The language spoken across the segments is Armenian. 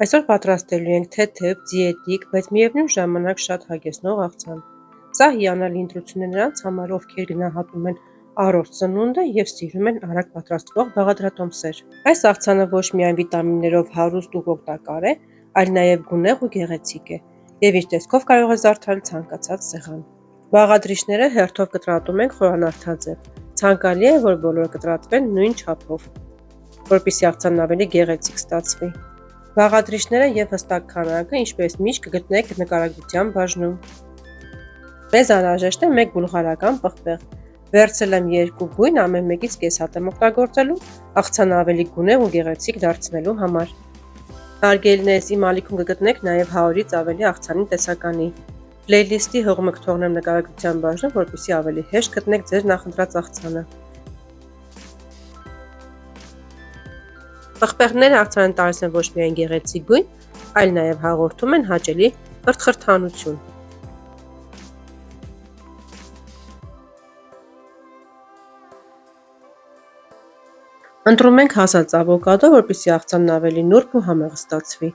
Այսօր պատրաստելու ենք թեթև, դիետիկ, բայց միևնույն ժամանակ շատ հագեցնող աղցան։ Սա հիանալի ընտրություն է նրանց համար, ովքեր գնահատում են առողջ սնունդը և սիրում են արագ պատրաստվող բաղադրատոմսեր։ Այս աղցանը ոչ միայն վիտամիններով հարուստ ու օգտակար է, այլ նաև գունեղ ու գեղեցիկ է, և իր տեսքով կարող է զարդարել ցանկացած սեղան։ Բաղադրիչները հերթով կտրատում ենք խորանարդաձև։ Ցանկալի է, որ բոլորը կտրատվեն նույն չափով, որպեսզի աղցանն ավելի գեղեցիկ ստացվի։ Բաղադրիչները և հստակ քանակը, ինչպես միշտ, կգտնեք նկարագրության բաժնում։ Մեզ անհրաժեշտ է 1 բուլղարական պղպեղ։ Վերցրել եմ 2 գույն, ամեն մեկից կես հատ եմ օգտագործելու աղցանը ավելի գունեղ ու գեղեցիկ դարձնելու համար։ Հարգելիներս, իմ ալիքում կգտնեք նաև 100-ից ավելի աղցանի տեսականի։ Պլեյլիստի հողմը կթողնեմ նկարագրության բաժնում, որպեսզի ավելի հեշտ գտնեք ձեր նախընտրած աղցանը։ Պղպեղները աղցանին տալիս են ոչ միայն գեղեցիկ գույն, այլ նաև հաղորդում են հաճելի խրթխրթանություն։ Ընտրում ենք հասած ավոկադո, որպեսզի աղցանն ավելի նուրբ ու համեղ ստացվի,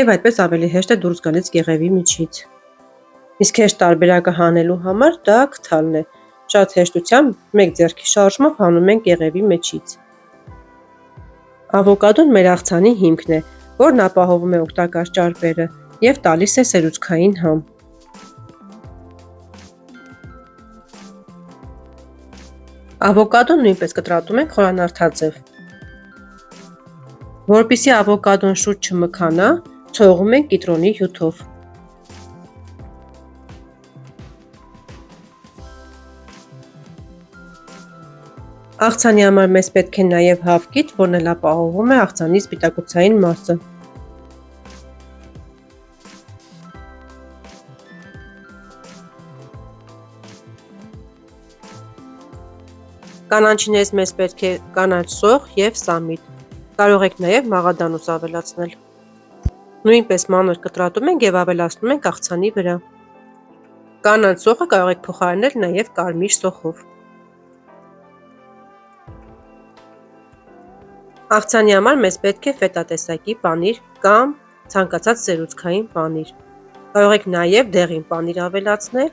և այդպես ավելի հեշտ է դուրս գալիս գեղևի միջից։ Իսկ հեշտ տարբերակը հանելու համար դա քթալն է։ Շատ հեշտությամբ 1 ձեռքի շարժումով հանում ենք գեղևի մեջից։ Ավոկադոն մեր աղցանի հիմքն է, որն ապահովում է օգտակար ճարպերը և տալիս է սերուցքային համ։ Ավոկադոն նույնպես կտրատում ենք խորանարդաձև։ Որպեսզի ավոկադոն շուտ չմքանա, ցողում ենք կիտրոնի հյութով։ Աղցանի համար մեզ պետք է նաև հավկիթ, որն էլ ապահովում է աղցանի սպիտակուցային մասը։ Կանաչիներից մեզ պետք է կանաչ սոխ և սամիտ։ Կարող եք նաև մաղադանուս ավելացնել։ Նույնպես մանր կտրատում ենք և ավելացնում ենք աղցանի վրա։ Կանաչ սոխը կարող եք փոխարինել նաև կարմիր սոխով։ Աղցանի համար մեզ պետք է ֆետա տեսակի պանիր կամ ցանկացած սերուցքային պանիր։ Կարող եք նաև դեղին պանիր ավելացնել։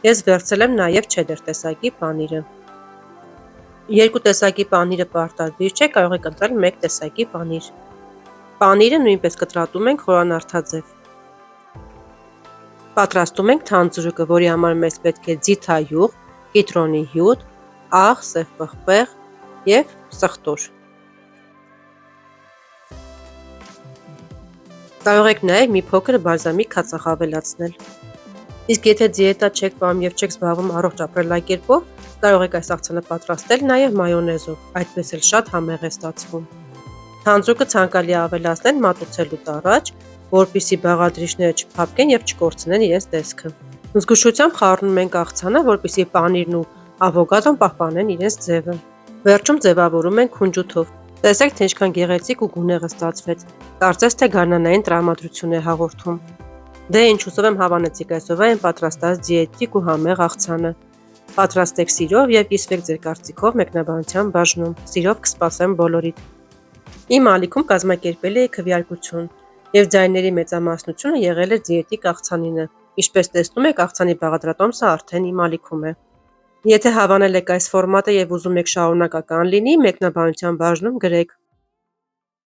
Ես վերցրել եմ նաև չեդդեր տեսակի պանիրը։ 2 տեսակի պանիրը պարտադիր չէ, կարող եք ընտրել 1 տեսակի պանիր։ Պանիրը նույնպես կտրատում ենք խորանարդաձև։ Պատրաստում ենք թանձրուկը, որի համար մեզ պետք է ձիթայուղ, կիտրոնի հյութ, աղ, սև պղպեղ և սխտոր։ Կարող եք նաև մի փոքր բալզամիկ քացախ ավելացնել։ Իսկ եթե դիետա չեք պահում և չեք զբաղվում առողջ ապրելակերպով, կարող եք այս աղցանը պատրաստել նաև մայոնեզով, այդպես էլ շատ համեղ է ստացվում։ Թանձրուկը ցանկալի է ավելացնել մատուցելուց առաջ, որպեսզի բաղադրիչները չփափկեն և չկորցնեն իրենց տեսքը։ Զգուշությամբ խառնում ենք աղցանը, որպեսզի պանիրն ու ավոկադոն պահպանեն իրենց ձևը։ Վերջում ձևավորում ենք քունջութով։ Տեսեք, թե ինչքան գեղեցիկ ու գունեղ ստացվեց։ Կարծես թե գարնանային տրամադրություն է հաղորդում։ Դե ինչ հուսով եմ հավանեցիք այսօրվա պատրաստած դիետիկ ու համեղ աղցանը։ Պատրաստեք սիրով և կիսվեք ձեր կարծիքով մեկնաբանության բաժնում։ Սիրով կսպասեմ բոլորիդ։ Իմ ալիքում կազմակերպել էի քվեարկություն, և ձայների մեծամասնությունը եղել է դիետիկ աղցանինը։ Ինչպես տեսնում եք, աղցանի բաղադրատոմսը արդեն իմ ալիքում է։ Եթե հավանել եք այս ֆորմատը և ուզում եք շարունակական լինի, մեկնաբանության բաժնում գրեք